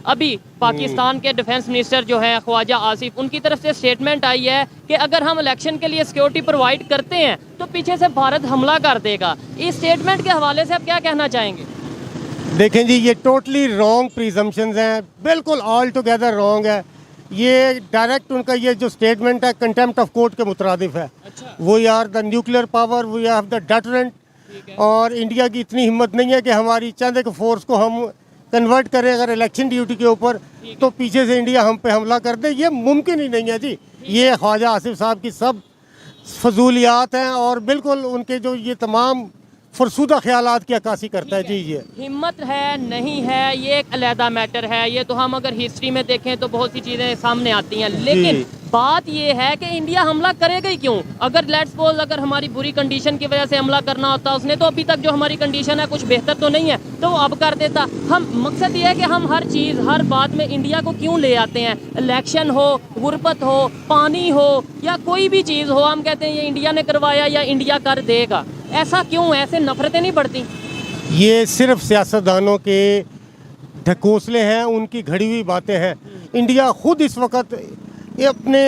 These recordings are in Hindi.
अभी पाकिस्तान के डिफेंस मिनिस्टर जो हैं ख्वाजा आसिफ, उनकी तरफ से स्टेटमेंट आई है कि अगर हम इलेक्शन के लिए सिक्योरिटी प्रोवाइड करते हैं तो पीछे से भारत हमला कर देगा। इस स्टेटमेंट के हवाले से आप क्या कहना चाहेंगे? देखें जी, ये टोटली रॉन्ग प्रिजम्पशंस हैं, बिल्कुल ऑल टुगेदर रॉन्ग है। ये डायरेक्ट उनका ये जो स्टेटमेंट है कंटेम्प्ट ऑफ कोर्ट के मुतरादिफ है। अच्छा। We are the nuclear power, we have the deterrent, और इंडिया की इतनी हिम्मत नहीं है कि हमारी चंद एक फोर्स को हम कन्वर्ट करें अगर इलेक्शन ड्यूटी के ऊपर, तो पीछे से इंडिया हम पे हमला कर दे। ये मुमकिन ही नहीं है जी। ये ख्वाजा आसिफ साहब की सब फजूलियात हैं और बिल्कुल उनके जो ये तमाम फरसूदा ख्यालात की अक्कासी करता है जी। ये हिम्मत है नहीं है ये एक अलहदा मैटर है, ये तो हम अगर हिस्ट्री में देखें तो बहुत सी चीज़ें सामने आती हैं, लेकिन बात ये है कि इंडिया हमला करेगा ही क्यों? अगर लेट्स सपोज अगर हमारी बुरी कंडीशन की वजह से हमला करना होता, उसने तो अभी तक जो हमारी कंडीशन है कुछ बेहतर तो नहीं है, तो वो अब कर देता। हम मकसद ये है कि हम हर चीज़ हर बात में इंडिया को क्यों ले आते हैं? इलेक्शन हो, गुर्बत हो, पानी हो या कोई भी चीज़ हो, हम कहते हैं ये इंडिया ने करवाया या इंडिया कर देगा। ऐसा क्यों? ऐसे नफरतें नहीं बढ़ती? ये सिर्फ सियासतदानों के ढकोसले हैं, उनकी घड़ी हुई बातें हैं। इंडिया खुद इस वक्त ये अपने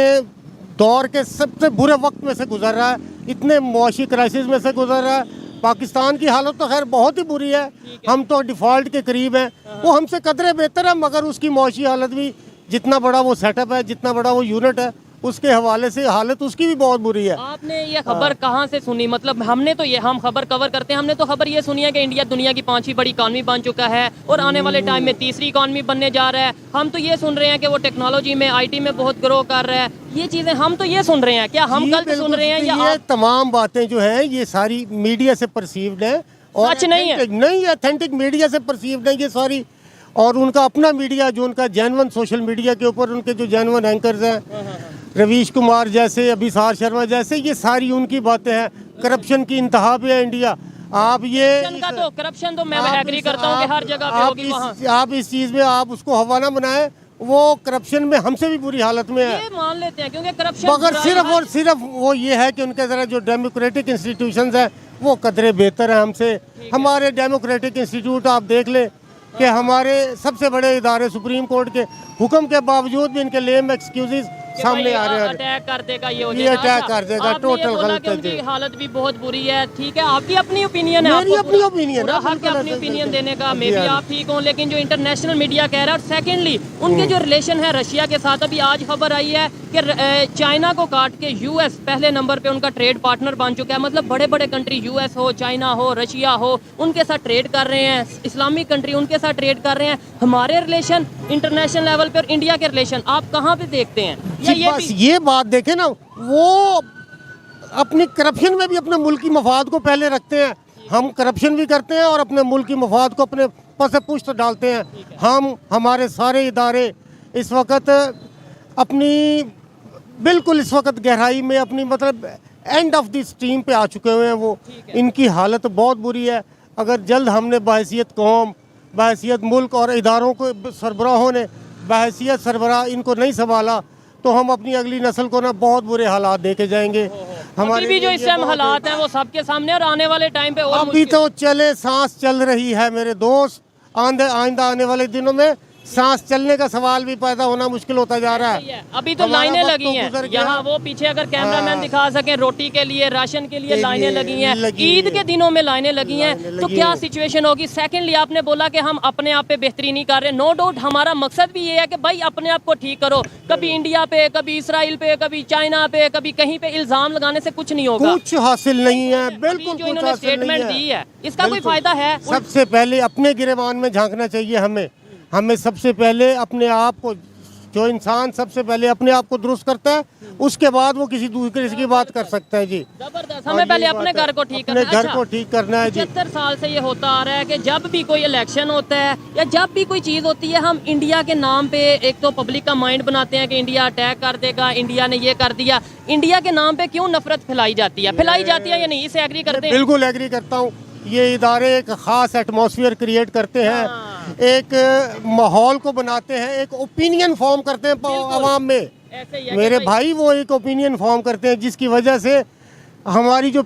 दौर के सबसे बुरे वक्त में से गुजर रहा है, इतने मुआशी क्राइसिस में से गुजर रहा है। पाकिस्तान की हालत तो खैर बहुत ही बुरी है, हम तो डिफ़ॉल्ट के करीब हैं, वो हमसे कदरे बेहतर है, मगर उसकी मुआशी हालत भी, जितना बड़ा वो सेटअप है, जितना बड़ा वो यूनिट है, उसके हवाले से हालत उसकी भी बहुत बुरी है। आपने ये खबर कहाँ से सुनी? मतलब हमने तो ये हम खबर कवर करते हैं, हमने तो खबर ये सुनी है कि इंडिया दुनिया की 5वीं बड़ी इकॉनमी बन चुका है और आने वाले टाइम में 3री इकॉनमी बनने जा रहा है। हम तो ये सुन रहे हैं कि वो टेक्नोलॉजी में IT में बहुत ग्रो कर रहा है। ये चीज़ें हम तो ये सुन रहे हैं, क्या हम गलत सुन रहे हैं? ये तमाम बातें जो है ये सारी मीडिया से परसीव्ड है और सच नहीं है, नहीं ऑथेंटिक मीडिया से परसीव्ड है ये सारी, और उनका अपना मीडिया जो उनका जेन्युइन सोशल मीडिया के ऊपर उनके जो जेन्युइन एंकर्स हैं, रवीश कुमार जैसे, अभिसार शर्मा जैसे, ये सारी उनकी बातें हैं। करप्शन की इंतहा पे है इंडिया। आप ये करप्शन तो मैं एग्री करता हूँ कि हर जगह पे होगी वहाँ। आप इस चीज़ में आप उसको हवा ना बनाएं, वो करप्शन में हमसे भी बुरी हालत में है। ये मान लेते हैं क्योंकि करप्शन मगर सिर्फ और सिर्फ वो ये है कि उनके ज़रा जो डेमोक्रेटिक इंस्टीट्यूशंस हैं वो कदरे बेहतर है हमसे। हमारे डेमोक्रेटिक इंस्टीट्यूट आप देख लें कि हमारे सबसे बड़े इदारे सुप्रीम कोर्ट के हुक्म के बावजूद भी इनके लेम एक्सक्यूजेस सामने आ रहे हैं। अटैक कर देगा, ये अटैक कर देगा, टोटल गलत है जी। हालत भी बहुत बुरी है। ठीक है, आपकी अपनी ओपिनियन है, मेरी अपनी ओपिनियन है, हक है अपनी ओपिनियन देने का, मे बी आप ठीक हो, लेकिन जो इंटरनेशनल मीडिया कह रहा है, और सेकेंडली उनके जो रिलेशन है रशिया के साथ, अभी आज खबर आई है कि चाइना को काट के US पहले नंबर पे उनका ट्रेड पार्टनर बन चुका है। मतलब बड़े बड़े कंट्री US हो, चाइना हो, रशिया हो, उनके साथ ट्रेड कर रहे हैं, इस्लामिक कंट्री उनके साथ ट्रेड कर रहे हैं। हमारे रिलेशन इंटरनेशनल लेवल पे और इंडिया के रिलेशन आप कहाँ पे देखते हैं? ये बात देखें ना, वो अपनी करप्शन में भी अपने मुल्क की मफाद को पहले रखते हैं। हम करप्शन भी करते हैं और अपने मुल्क की मफाद को अपने पस पुश्त डालते हैं। हम हमारे सारे इदारे इस वक्त अपनी बिल्कुल इस वक्त गहराई में अपनी मतलब एंड ऑफ द स्ट्रीम पे आ चुके हुए हैं। वो इनकी हालत बहुत बुरी है। अगर जल्द हमने बहैसियत कौम, बहैसियत मुल्क और इदारों को सरबराहों ने बहैसियत सरबराह इनको नहीं संभाला तो हम अपनी अगली नस्ल को ना बहुत बुरे हालात देके जाएंगे। हमारे भी जो इस टाइम हालात हैं वो सबके सामने, और आने वाले टाइम पे और अभी तो चले सांस चल रही है मेरे दोस्त, आइंदा आने वाले दिनों में सांस चलने का सवाल भी पैदा होना मुश्किल होता जा रहा है। अभी तो लाइनें लगी हैं यहाँ, वो पीछे अगर कैमरामैन दिखा सकें, रोटी के लिए, राशन के लिए लाइनें लगी हैं, ईद के दिनों में लाइनें लगी हैं, तो क्या सिचुएशन होगी? सेकेंडली आपने बोला कि हम अपने आप पे बेहतरी नहीं कर रहे। नो डाउट हमारा मकसद भी ये है कि भाई अपने आप को ठीक करो। कभी इंडिया पे, कभी इसराइल पे, कभी चाइना पे, कभी कहीं पे इल्जाम लगाने से कुछ नहीं होगा, कुछ हासिल नहीं है। बिल्कुल जो इन्होंने स्टेटमेंट दी है इसका कोई फायदा है? सबसे पहले अपने गिरेबान में झांकना चाहिए हमें सबसे पहले अपने आप को, जो इंसान सबसे पहले अपने आप को दुरुस्त करता है उसके बाद वो किसी दूसरे की बात कर सकता है जी। जबरदस्त। हमें पहले अपने घर को ठीक करना है। अपने घर को ठीक करना है जी। 75 साल से ये होता आ रहा है कि जब भी कोई इलेक्शन होता है या जब भी कोई चीज़ होती है, हम इंडिया के नाम पे एक तो पब्लिक का माइंड बनाते हैं कि इंडिया अटैक कर देगा, इंडिया ने ये कर दिया। इंडिया के नाम पे क्यों नफरत फैलाई जाती है या नहीं? इसे एग्री करते हैं? बिल्कुल एग्री करता हूँ। ये इदारे एक ख़ास एटमॉस्फेयर क्रिएट करते हैं, एक माहौल को बनाते हैं, एक ओपिनियन फॉर्म करते हैं आवाम में। मेरे भाई वो एक ओपिनियन फॉर्म करते हैं जिसकी वजह से हमारी जो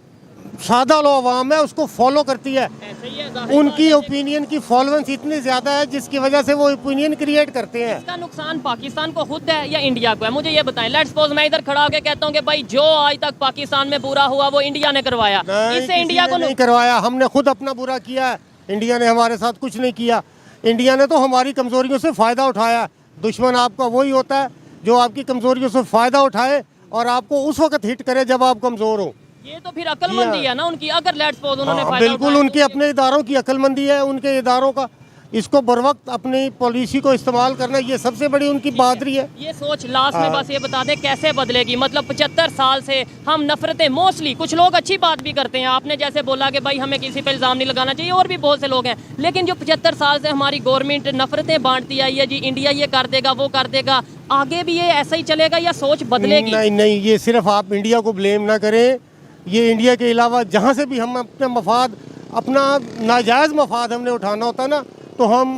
सादा लो आवाम है उसको फॉलो करती है। ऐसे ही है, जाहिर उनकी बात है। ओपिनियन की फॉलोअर्स इतनी ज़्यादा है जिसकी वजह से वो ओपिनियन क्रिएट करते हैं। इसका नुकसान पाकिस्तान को खुद है या इंडिया को है, मुझे ये बताएं। लेट्स सपोज मैं इधर खड़ा होकर कहता हूँ कि भाई जो आज तक पाकिस्तान में बुरा हुआ वो इंडिया ने करवाया, इससे इंडिया को नहीं करवाया, हमने खुद अपना बुरा किया है। इंडिया ने हमारे साथ कुछ नहीं किया। इंडिया ने तो हमारी कमजोरियों से फ़ायदा उठाया। दुश्मन आपका वही होता है जो आपकी कमजोरियों से फ़ायदा उठाए और आपको उस वक्त हिट करे जब आप कमज़ोर हो। ये तो फिर अक्लमंदी है ना उनकी, अगर लेट्स सपोज उन्होंने हाँ, फायदा बिल्कुल उठाया उनके अपने इदारों की अक्लमंदी है, उनके इदारों का इसको बर वक्त अपनी पॉलिसी को इस्तेमाल करना, ये सबसे बड़ी उनकी बहादुरी है। ये सोच लास्ट में बस ये बता दें कैसे बदलेगी। मतलब 75 साल से हम नफरतें, मोस्टली कुछ लोग अच्छी बात भी करते हैं, आपने जैसे बोला कि भाई हमें किसी पे इल्ज़ाम नहीं लगाना चाहिए, और भी बहुत से लोग हैं, लेकिन जो 75 साल से हमारी गवर्नमेंट नफरतें बांटती आई है जी, इंडिया ये कर देगा वो कर देगा, आगे भी ये ऐसा ही चलेगा या सोच बदलेगी? नहीं नहीं, ये सिर्फ आप इंडिया को ब्लेम ना करें। ये इंडिया के अलावा जहाँ से भी हम अपने मफाद, अपना नाजायज़ मफाद हमने उठाना होता ना, तो हम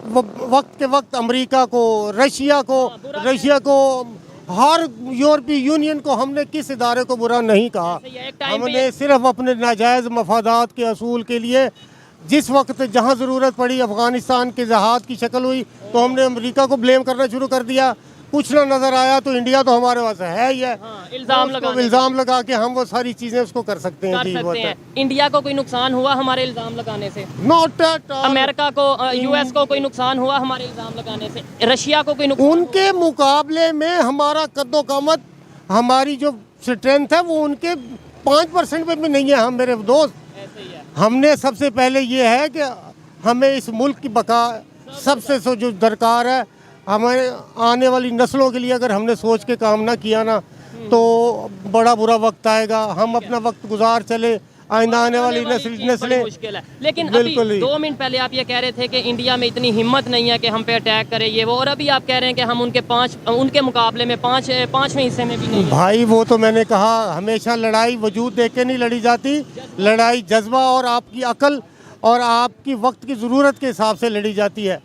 वक्त के वक्त अमेरिका को, रशिया को, हर यूरोपीय यूनियन को हमने किस इदारे को बुरा नहीं कहा। हमने सिर्फ अपने नाजायज़ मफादात के असूल के लिए जिस वक्त जहाँ ज़रूरत पड़ी, अफ़गानिस्तान के जहाज़ की शक्ल हुई तो हमने अमेरिका को ब्लेम करना शुरू कर दिया। कुछ ना नज़र आया तो इंडिया तो हमारे पास है ही है। इल्ज़ाम लगा के हम वो सारी चीज़ें उसको कर सकते हैं। इंडिया को कोई नुकसान हुआ हमारे इल्ज़ाम लगाने से? Not at all. अमेरिका को, यूएस को कोई नुकसान हुआ हमारे इल्ज़ाम लगाने से? रशिया को कोई नुकसान? उनके मुकाबले में हमारा कद्दो-क़ामत, हमारी जो स्ट्रेंथ है वो उनके 5% में भी नहीं है। हम मेरे दोस्त, हमने सबसे पहले ये है कि हमें इस मुल्क की बका सबसे जो दरकार है, हमारे आने वाली नस्लों के लिए अगर हमने सोच के काम ना किया ना तो बड़ा बुरा वक्त आएगा। हम अपना वक्त गुजार चले, आइंदा आने वाली नस्लें मुश्किल है। लेकिन अभी 2 मिनट पहले आप ये कह रहे थे कि इंडिया में इतनी हिम्मत नहीं है कि हम पे अटैक करे ये वो, और अभी आप कह रहे हैं कि हम उनके मुकाबले में पाँचवें हिस्से में भी नहीं। भाई वो तो मैंने कहा, हमेशा लड़ाई वजूद देख के नहीं लड़ी जाती, लड़ाई जज्बा और आपकी अकल और आपकी वक्त की ज़रूरत के हिसाब से लड़ी जाती है।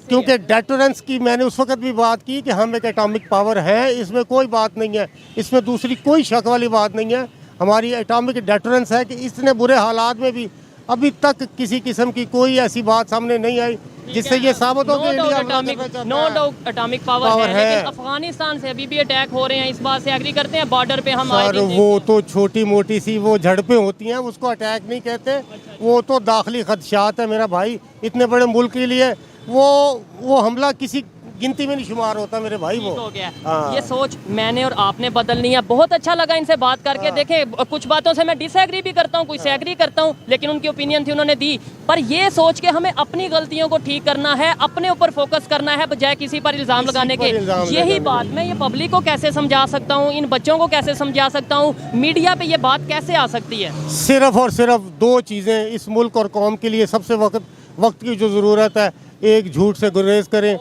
क्योंकि डेटरेंस की मैंने उस वक्त भी बात की कि हम एक एटॉमिक पावर है, इसमें कोई बात नहीं है, इसमें दूसरी कोई शक वाली बात नहीं है। हमारी एटॉमिक डेटरेंस है कि इतने बुरे हालात में भी अभी तक किसी किस्म की कोई ऐसी बात सामने नहीं आई जिससे ये साबित हो कि India no doubt atomic power है। लेकिन अफगानिस्तान से अभी भी अटैक हो रहे हैं, इस बात से एग्री करते हैं? बॉर्डर पे हम सर वो तो छोटी मोटी सी वो झड़पें होती हैं, उसको अटैक नहीं कहते, वो तो दाखिली खदशात है मेरा भाई। इतने बड़े मुल्क के लिए वो हमला किसी गिनती में नहीं शुमार होता मेरे भाई। वो हो गया। ये सोच मैंने और आपने बदलनी है। बहुत अच्छा लगा इनसे बात करके। देखें, कुछ बातों से मैं डिसएग्री भी करता हूँ, कुछ से एग्री करता हूँ, लेकिन उनकी ओपिनियन थी, उन्होंने दी। पर ये सोच के हमें अपनी गलतियों को ठीक करना है, अपने ऊपर फोकस करना है बजाय किसी पर इल्ज़ाम लगाने के। यही बात मैं ये पब्लिक को कैसे समझा सकता हूँ, इन बच्चों को कैसे समझा सकता हूँ, मीडिया पे ये बात कैसे आ सकती है? सिर्फ और सिर्फ 2 चीज़ें इस मुल्क और कौम के लिए सबसे वक्त की जो ज़रूरत है, एक झूठ से गुरेज करें,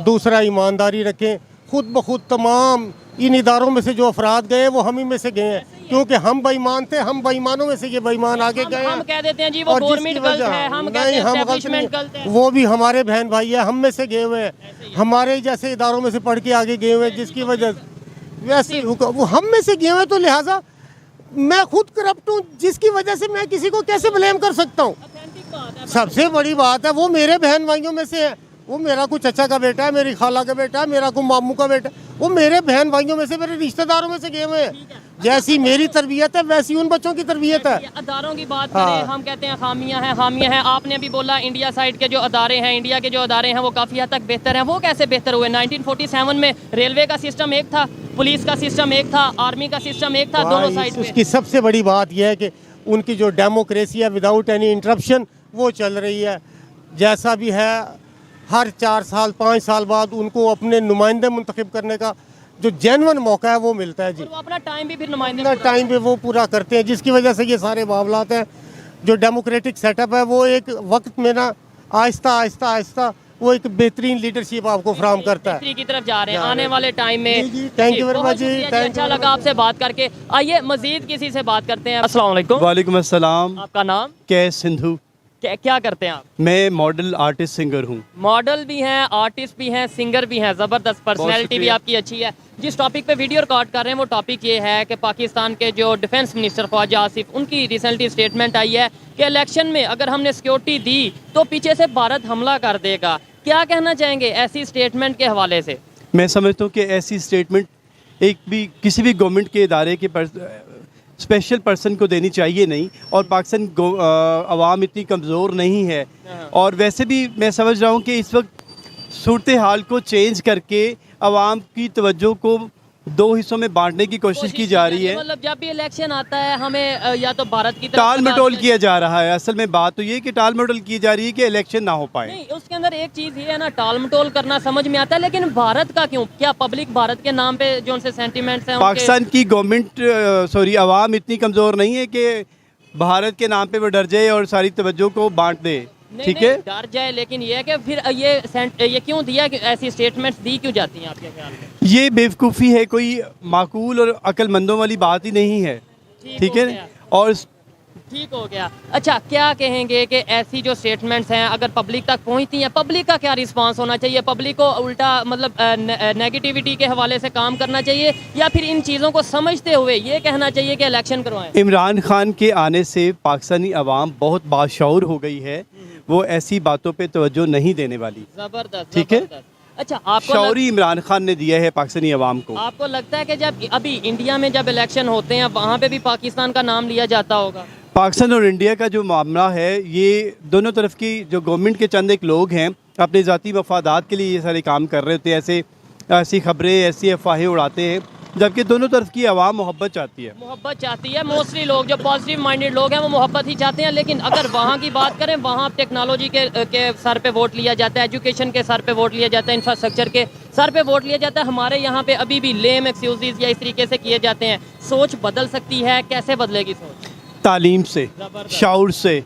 दूसरा ईमानदारी रखें। खुद ब खुद तमाम इन इदारों में से जो अफराद गए वो हम ही में से गए हैं, क्योंकि हम बेईमान थे, हम बेईमानों में से ये बेईमान आगे गए। हम कह देते हैं जी वो गवर्नमेंट गलत है, हम कहते हैं एस्टैब्लिशमेंट गलत है। वो भी हमारे बहन भाई है, हम में से गए हुए हैं, हमारे जैसे इदारों में से पढ़ के आगे गए हुए हैं, जिसकी वजह वैसे वो हम में से गए हुए, तो लिहाजा मैं खुद करप्ट हूँ, जिसकी वजह से मैं किसी को कैसे ब्लेम कर सकता हूँ? सबसे बड़ी बात है वो मेरे बहन भाइयों में से है, वो मेरा कोई चचा का बेटा है, मेरी खाला का बेटा है, मेरा कोई मामू का बेटा, वो मेरे बहन भाइयों में से, मेरे रिश्तेदारों में से गए हुए हैं। जैसी मेरी तरबियत है वैसी उन बच्चों की तरबियत है। अदारों की बात करें, हम कहते हैं खामियां हैं। आपने भी बोला इंडिया साइड के जो अदारे हैं, इंडिया के जो अदारे हैं वो काफ़ी हद तक बेहतर हैं। वो कैसे बेहतर हुए? 1947 में रेलवे का सिस्टम एक था, पुलिस का सिस्टम एक था, आर्मी का सिस्टम एक था, दोनों साइड। उसकी सबसे बड़ी बात यह है कि उनकी जो डेमोक्रेसी है विदाउट एनी इंटरप्शन वो चल रही है। जैसा भी है, हर 4 साल 5 साल बाद उनको अपने नुमाइंदे मुंतखब करने का जो जेन्युइन मौका है वो मिलता है जी। वो अपना टाइम भी फिर नुमाइंदे अपना टाइम भी वो पूरा करते हैं, जिसकी वजह से ये सारे मामलात हैं। जो डेमोक्रेटिक सेटअप है वो एक वक्त में ना आहिस्ता वो एक बेहतरीन लीडरशिप आपको फराहम करता है। की तरफ जा रहे हैं आने वाले टाइम में। थैंक यू वेरी मच जी, अच्छा लगा आपसे बात करके। आइए मजीद किसी से बात करते हैं। अस्सलाम वालेकुम। वालेकुम अस्सलाम। आपका नाम? कैस सिंधु। क्या करते हैं आप? मैं मॉडल आर्टिस्ट सिंगर हूँ। मॉडल भी हैं, आर्टिस्ट भी हैं, सिंगर भी हैं, ज़बरदस्त पर्सनैलिटी भी आपकी अच्छी है। जिस टॉपिक पे वीडियो रिकॉर्ड कर रहे हैं वो टॉपिक ये है कि पाकिस्तान के जो डिफेंस मिनिस्टर ख्वाजा आसिफ, उनकी रिसेंटली स्टेटमेंट आई है कि इलेक्शन में अगर हमने सिक्योरिटी दी तो पीछे से भारत हमला कर देगा। क्या कहना चाहेंगे ऐसी स्टेटमेंट के हवाले से? मैं समझता हूँ कि ऐसी स्टेटमेंट किसी भी गवर्नमेंट के इदारे के स्पेशल पर्सन को देनी चाहिए नहीं, और पाकिस्तान अवाम इतनी कमज़ोर नहीं है। और वैसे भी मैं समझ रहा हूँ कि इस वक्त सूरत हाल को चेंज करके अवाम की तवज्जो को दो हिस्सों में बांटने की कोशिश की जा रही है। मतलब जब भी इलेक्शन आता है हमें या तो भारत की तरफ टाल मटोल किया जा रहा है। असल में बात तो ये कि टाल मटोल की जा रही है कि इलेक्शन ना हो पाए। नहीं, उसके अंदर एक चीज़ ये है ना, टाल मटोल करना समझ में आता है, लेकिन भारत का क्यों? क्या पब्लिक भारत के नाम पे जो उनसे सेंटिमेंट्स हैं पाकिस्तान की गवर्नमेंट अवाम इतनी कमज़ोर नहीं है कि भारत के नाम पे वो डर जाए और सारी तवज्जो को बांट दे। ठीक है, डर जाए, लेकिन ये है कि फिर ये क्यों दिया, कि ऐसी स्टेटमेंट्स दी क्यों जाती हैं आपके ख्याल में? ये बेवकूफ़ी है, कोई माकूल और अक्लमंदों वाली बात ही नहीं है। ठीक है, और ठीक हो गया। अच्छा, क्या कहेंगे कि ऐसी जो स्टेटमेंट्स हैं अगर पब्लिक तक पहुंचती हैं, पब्लिक का क्या रिस्पांस होना चाहिए? पब्लिक को उल्टा मतलब नेगेटिविटी के हवाले से काम करना चाहिए, या फिर इन चीज़ों को समझते हुए ये कहना चाहिए कि इलेक्शन करवाएं? इमरान खान के आने से पाकिस्तानी अवाम बहुत बाशऊर हो गई है, वो ऐसी बातों पे तवज्जो नहीं देने वाली। ज़बरदस्त, ठीक है। अच्छा, आपको शौरी इमरान खान ने दिया है पाकिस्तानी अवाम को। आपको लगता है कि जब अभी इंडिया में जब इलेक्शन होते हैं वहाँ पे भी पाकिस्तान का नाम लिया जाता होगा? पाकिस्तान और इंडिया का जो मामला है, ये दोनों तरफ की जो गवर्नमेंट के चंद एक लोग हैं अपने ज़ाती मफादात के लिए ये सारे काम कर रहे होते हैं, ऐसी खबरें, ऐसी अफवाहें उड़ाते हैं, जबकि दोनों तरफ की आवाम मोहब्बत चाहती है। मोहब्बत चाहती है, मोस्टली लोग जो पॉजिटिव माइंडेड लोग हैं वो मोहब्बत ही चाहते हैं। लेकिन अगर वहाँ की बात करें, वहाँ टेक्नोलॉजी के सर पे वोट लिया जाता है, एजुकेशन के सर पे वोट लिया जाता है, इंफ्रास्ट्रक्चर के सर पे वोट लिया जाता है। हमारे यहाँ पे अभी भी लेम एक्सक्यूज़ या इस तरीके से किए जाते हैं। सोच बदल सकती है, कैसे बदलेगी सोच? तालीम से, शऊर से।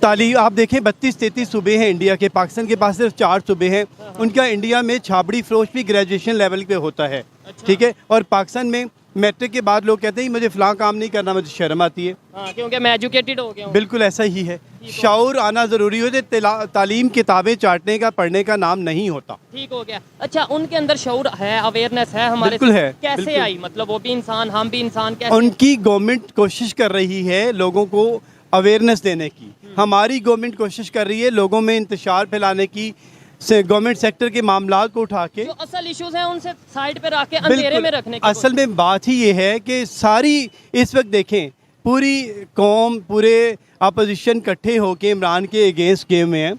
तालीम आप देखें, 32-33 सूबे हैं इंडिया के, पाकिस्तान के पास सिर्फ 4 सूबे हैं। उनका इंडिया में छाबड़ी फरोश भी ग्रेजुएशन लेवल पे होता है। ठीक है, और पाकिस्तान में मैट्रिक के बाद लोग कहते हैं मुझे फ़लाँ काम नहीं करना, मुझे शर्म आती है। हाँ, क्योंकि मैं एजुकेटेड हो गया हूँ। बिल्कुल ऐसा ही है, शऊर आना ज़रूरी होता है। तालीम किताबें चाटने का, पढ़ने का नाम नहीं होता। ठीक हो गया। अच्छा, उनके अंदर शऊर है, अवेयरनेस है हमारे? बिल्कुल है। कैसे बिल्कुल। आई? मतलब वो भी इंसान, हम भी इंसान, कैसे? उनकी गवर्नमेंट कोशिश कर रही है लोगों को अवेयरनेस देने की, हमारी गवर्नमेंट कोशिश कर रही है लोगों में इंतशार फैलाने की, गवर्नमेंट सेक्टर के मामला को उठा के जो असल इश्यूज हैं उनसे साइड पे रख के अंधेरे में रखने की। असल में बात ही ये है कि सारी इस वक्त देखें, पूरी कौम, पूरे अपोजिशन इकट्ठे होके इमरान के अगेंस्ट गेम में है,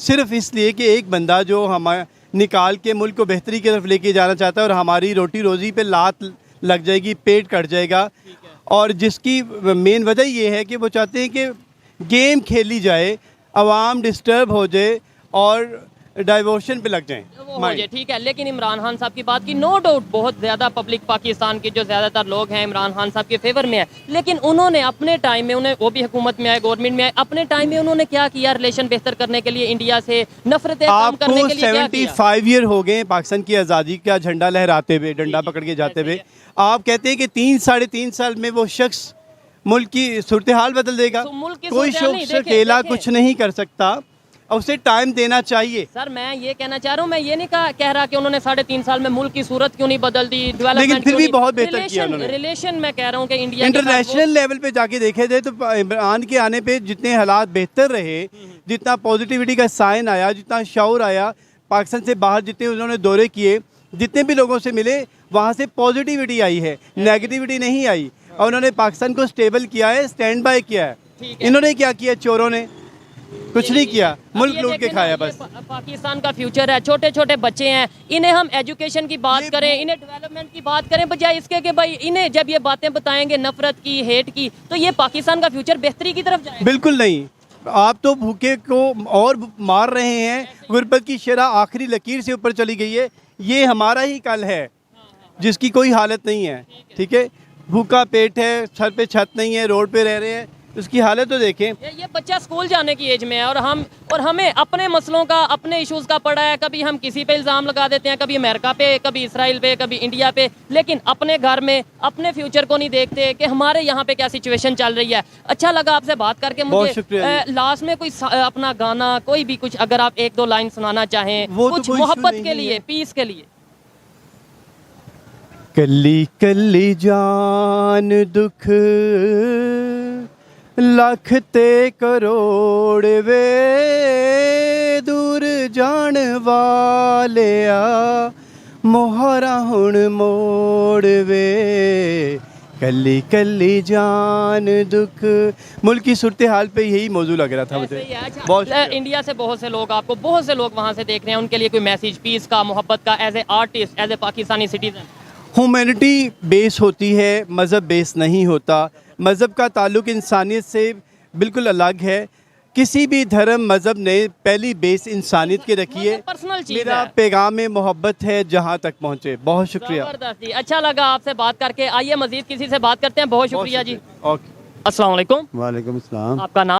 सिर्फ इसलिए कि एक बंदा जो हमारा निकाल के मुल्क को बेहतरी की तरफ लेके जाना चाहता है और हमारी रोटी रोज़ी पे लात लग जाएगी, पेट कट जाएगा। और जिसकी मेन वजह ये है कि वो चाहते हैं कि गेम खेली जाए, आवाम डिस्टर्ब हो जाए और डाइवर्शन पे लग जाएं। ठीक है, लेकिन इमरान खान साहब की बात की, नो डाउट बहुत ज़्यादा पब्लिक पाकिस्तान की जो ज़्यादातर लोग हैं इमरान खान साहब के फेवर में है। लेकिन उन्होंने अपने टाइम में, उन्हें वो भी हुकूमत में आए, गवर्नमेंट में आए, अपने टाइम में उन्होंने क्या किया रिलेशन बेहतर करने के लिए, इंडिया से नफरतें कम करने के लिए? 75 ईयर हो गए पाकिस्तान की आज़ादी का झंडा लहराते हुए, डंडा पकड़ के जाते हुए। आप कहते हैं कि 3-3.5 साल में वो शख्स मुल्क की सूरत हाल बदल देगा? कोई शख्स अकेला कुछ नहीं कर सकता, उसे टाइम देना चाहिए। सर, मैं ये कहना चाह रहा हूँ, मैं ये नहीं कह रहा कि उन्होंने 3.5 साल में मुल्क की सूरत क्यों नहीं बदल दी, लेकिन फिर भी बहुत बेहतर किया उन्होंने। रिलेशन मैं कह रहा हूँ कि इंडिया इंटरनेशनल लेवल पे जाके देखे जाए तो इमरान के आने पे जितने हालात बेहतर रहे, जितना पॉजिटिविटी का साइन आया, जितना शऊर आया, पाकिस्तान से बाहर जितने उन्होंने दौरे किए, जितने भी लोगों से मिले, वहाँ से पॉजिटिविटी आई है, नेगेटिविटी नहीं आई। और उन्होंने पाकिस्तान को स्टेबल किया है, स्टैंड बाय किया है। इन्होंने क्या किया? चोरों ने कुछ नहीं किया, मुल्क लूट के खाया बस। पाकिस्तान का फ्यूचर है, छोटे छोटे बच्चे हैं, इन्हें हम एजुकेशन की बात करें, इन्हें डेवलपमेंट की बात करें, बजाय इसके कि भाई इन्हें जब ये बातें बताएंगे नफरत की, हेट की, तो ये पाकिस्तान का फ्यूचर बेहतरी की तरफ जाएगा। बिल्कुल नहीं, आप तो भूखे को और मार रहे हैं, गुर्बत की शरह आखिरी लकीर से ऊपर चली गई है। ये हमारा ही कल है जिसकी कोई हालत नहीं है। ठीक है, भूखा पेट है, सर पे छत नहीं है, रोड पे रह रहे हैं, उसकी हालत तो देखें। ये बच्चा स्कूल जाने की एज में है और हमें अपने मसलों का, अपने इश्यूज का पड़ा है। कभी हम किसी पे इल्ज़ाम लगा देते हैं, कभी अमेरिका पे, कभी इसराइल पे, कभी इंडिया पे, लेकिन अपने घर में अपने फ्यूचर को नहीं देखते कि हमारे यहाँ पे क्या सिचुएशन चल रही है। अच्छा लगा आपसे बात करके। बहुत मुझे शुक्रिया लास्ट में कोई अपना गाना, कोई भी कुछ अगर आप 1-2 लाइन सुनाना चाहें, वो तो कुछ कोई मोहब्बत issue के नहीं लिए, है। पीस के लिए। कली कली जान दुख लख ते करोड़ वे, दूर जान वालिया मोहरा हुण मोड़ वे, कली कली जान दुख। मुल्क की सूरत हाल पे यही मौजू लग रहा था ऐसे मुझे। ही है। अच्छा, बहुत शुक्रिया। इंडिया से बहुत से लोग आपको, बहुत से लोग वहाँ से देख रहे हैं, उनके लिए कोई मैसेज पीस का, मोहब्बत का, as a artist, as a Pakistani citizen? Humanity base होती है, मज़हब बेस नहीं होता। मज़हब का ताल्लुक़ इंसानियत से बिल्कुल अलग है। किसी भी धर्म मज़हब ने पहली बेस इंसानियत की रखी है। पर्सनल चीज़ मेरा है। पैगाम मोहब्बत है जहाँ तक पहुँचे। बहुत शुक्रिया। जबरदस्त जी, अच्छा लगा आपसे बात करके। आइए मजीद किसी से बात करते हैं। बहुत शुक्रिया जी। ओके। अस्सलाम वालेकुम। वालेकुम अस्सलाम। आपका नाम?